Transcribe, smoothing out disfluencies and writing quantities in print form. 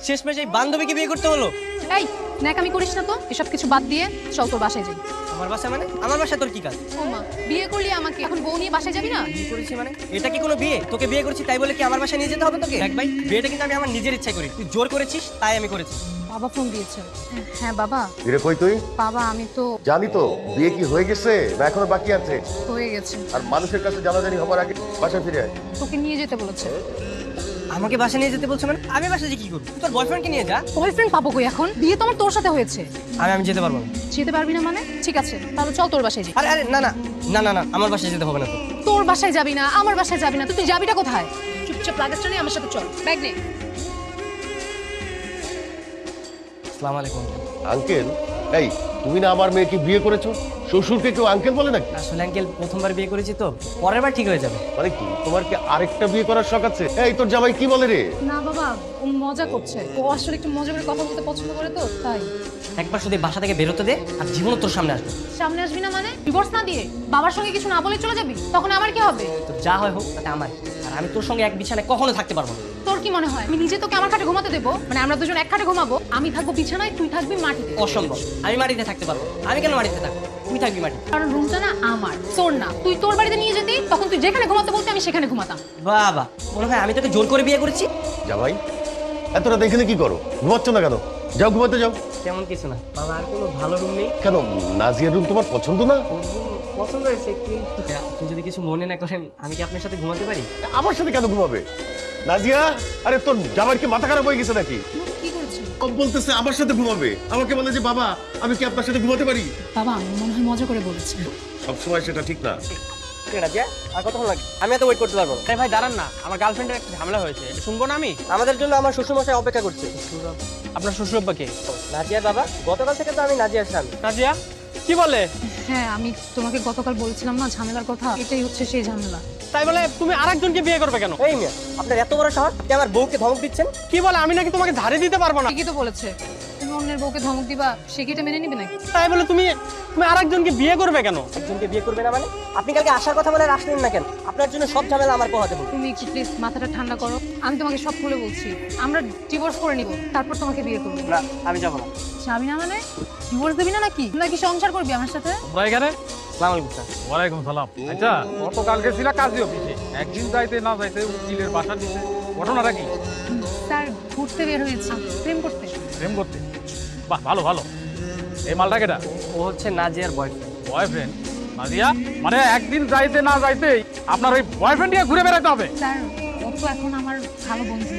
শেষমেশ এই বান্ধবীকে বিয়ে করতে হলো। এই ন্যাকামি করিস না তো, এসব কিছু বাদ দিয়ে চল তোর বাসায় যাই। আমার বাসা মানে? আমার বাসা তোর কি কাজ? ও মা, বিয়ে করলি আমাকে, এখন বউ নিয়ে বাসায় যাবি না? বিয়ে করেছি মানে? এটা কি কোনো বিয়ে? তোকে বিয়ে করেছি তাই বলে কি আমার বাসায় নিয়ে যেতে হবে তোকে? দেখ ভাই, বিয়েটা কিন্তু আমি আমার নিজের ইচ্ছায় করি, তুই জোর করেছিস তাই আমি করেছি। বাবা ফোন দিয়েছে। হ্যাঁ বাবা। ফিরে কই তুই? বাবা আমি তো জানি তো, বিয়ে কি হয়ে গেছে না এখনো বাকি আছে? হয়ে গেছে। আর মানুষের কাছে জানাজানি হবার আগে বাসায় ফিরে আয়। তোকে নিয়ে যেতে বলেছে। আমাকে বাসায় নিয়ে যেতে বলছে মানে? আমি বাসায় যে কি করব? তুই তোর বয়ফ্রেন্ডকে নিয়ে যা। বয়ফ্রেন্ড পাবো কই এখন? বিয়ে তো আমার তোর সাথে হয়েছে। আমি যেতে পারবো না। যেতে পারবি না মানে? ঠিক আছে তাহলে চল তোর বাসায় যাই। আরে আরে না না না না না, আমার বাসায় যেতে হবে না তো। তোর বাসায় যাবি না, আমার বাসায় যাবি না, তুই যাবিটা কোথায়? চুপচাপ লাগেজটা নিয়ে আমার সাথে চল, ব্যাগ নে। আসসালামু আলাইকুম। আঙ্কেল, এই তুমি না আমার মেয়েকে বিয়ে করেছো? শ্বশুরকে কেউ আঙ্কেল বলে নাকি? আসলে আঙ্কেল প্রথমবার বিয়ে করেছি তো, পরের বার ঠিক হয়ে যাবে। মানে কি তোমার কি আরেকটা বিয়ে করার শখ আছে? এই তোর জামাই কি বলে রে? না বাবা, ও মজা করছে, ও আসলে একটু মজা করে কথা বলতে পছন্দ করে তো তাই। একবার শুধু বাসা থেকে বেরোতে দে, আর জীবন তোর সামনে আসবে। সামনে আসবি না মানে? ডিভোর্স না দিয়ে বাবার সঙ্গে কিছু না বলে চলে যাবি? তখন আমার কি হবে? তোর যা হয় হোক তাতে আমার, আর আমি তোর সঙ্গে এক বিছানায় কখনো থাকতে পারবো না। তোর কি মনে হয় আমি নিজে তোকে আমার খাটে ঘুমাতে দেবো? মানে আমরা দুজন এক খাটে ঘুমাবো, আমি থাকবো বিছানায়, তুই থাকবি মাটিতে। অসম্ভব, আমি মাটিতে থাকতে পারবো। আমি কেন মাটিতে থাকবো? তুই থাকবি মাটিতে। কারণ রুমটা না আমার, তোর না। তুই তোর বাড়িতে নিয়ে যেতি, তখন তুই যেখানে ঘুমাতে বলতি আমি সেখানে ঘুমাতাম। বাবা, মনে হয় আমি তোকে জোর করে বিয়ে করেছি। জামাই এতটা দেখে কি করো? ঘুমাচ্ছ না কেন? যাও ঘুমাতে যাও। তেমন কিছু না বাবা, আর কোনো ভালো রুম নেই? কেন, নাজিয়ার রুম তোমার পছন্দ না? পছন্দ হয়েছে, কিন্তু আপনি যদি কিছু মনে না করেন আমি কি আপনার সাথে ঘুমাতে পারি? আমার সাথে কেন ঘুমাবে? নাজিয়া, আরে তোর জামাইয়ের কি মাথা খারাপ হয়ে গেছে নাকি? কি করেছিস বলতেছে আমার সাথে ঘুমাবে, আমাকে বলে যে বাবা আমি কি আপনার সাথে ঘুমাতে পারি? বাবা? আমি মনে হয় মজা করে বলেছি। সবসময় সেটা ঠিক না। আর কতক্ষণ লাগে? আমি এত ওয়েট করতে পারবো না। ভাই দাঁড়ান না, আমার গার্লফ্রেন্ডের একটা ঝামেলা হয়েছে, এটা শুনবো না আমি? আমাদের জন্য আমার শ্বশুরমশাই অপেক্ষা করছে। আপনার শ্বশুরব্বা কে? নাজিয়ার বাবা। গতকাল থেকে তো আমি নাজিয়ার স্বামী। নাজিয়া কি বলে? হ্যাঁ, আমি তোমাকে গতকাল বলছিলাম না ঝামেলার কথা, এটাই হচ্ছে সেই ঝামেলা। তাই বলে তুমি আরেকজনকে বিয়ে করবে কেন? এই মেয়ে, আপনার এত বড় সাহস যে আমার বউকে ধমক দিচ্ছেন? কি বলে আমি নাকি তোমাকে ঝাড়ি দিতে পারবো না? ঠিকই তো বলেছে, তুমি অন্যের বউকে ধমক দিবা, সে কি এটা মেনে নিবে নাকি? তাই বলে তুমি আরেকজনকে বিয়ে করবে কেন? একজনকে বিয়ে করবে না মানে? আপনি কালকে আসার কথা বলে আর আসলেন না কেন? আপনার জন্য সব ঝামেলা আমার পোহাতে হবে। তুমি একটু প্লিজ মাথাটা ঠান্ডা করো। আমি তোমাকে সব খুলে বলছি, আমরা ডিভোর্স করে নিব, তারপর তোমাকে বিয়ে করবো। না, আমি যাবো না। যাবি না মানে? ডিভোর্স দিবি না নাকি? নাকি সংসার করবি আমার সাথে? তোমরা এখানে? আসসালামু আলাইকুম স্যার। ওয়ালাইকুম সালাম। আচ্ছা, গতকালকে ছিল কাজী অফিসে, একদিন যাইতে না যাইতে উকিলের বাসা দিতে, ঘটনাটা কি? স্যার ঘুরতে বের হয়েছি, প্রেম করতে। প্রেম করতে? বাহ, ভালো ভালো। এই মালটা কেটা? ও হচ্ছে নাজিয়ার বয়ফ্রেন্ড। বয়ফ্রেন্ড? নাজিয়া, মানে একদিন যাইতে না যাইতেই আপনার ওই বয়ফ্রেন্ড নিয়ে ঘুরে বেড়াতে হবে? স্যার ও তো এখন আমার ভালো বন্ধু।